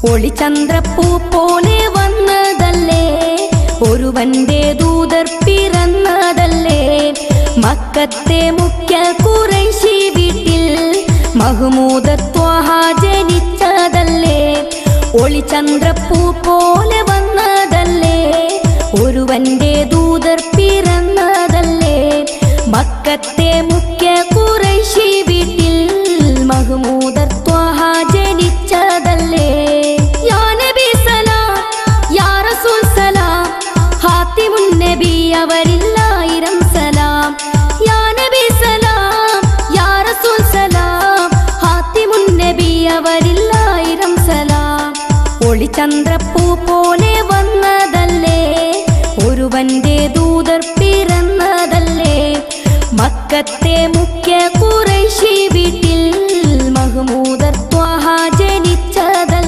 ഒളിചന്ദ്രപ്പൂ പോലെ വന്നതല്ലേ, ഒരുവന്റെ ദൂതർ പിറന്നതല്ലേ. മക്കത്തെ മുഖ്യ ഖുറൈശി വീട്ടിൽ മഹ്മൂദ് ത്വാഹ ജനിച്ചതല്ലേ. ഒളിചന്ദ്രപ്പൂ പോലെ വന്നതല്ലേ, ഒരുവന്റെ ദൂതർ പിറന്നതല്ലേ. മക്കത്തെ മുഖ്യ ഖുറൈശി വീട്ടിൽ മഹ്മൂദ് ത്വാഹ ജനിച്ചതല്ലേ. യാ നബി സലാം, യാ റസൂൽ സലാം, ഹാത്തിമുൻ നബി അവരില്ലായിരം സലാം. യാ നബി സലാം, യാ റസൂൽ സലാം, ഹാത്തിമുൻ നബി അവരില്ലായിരം സലാം. ഒളിചന്ദ്രപ്പൂ പോലെ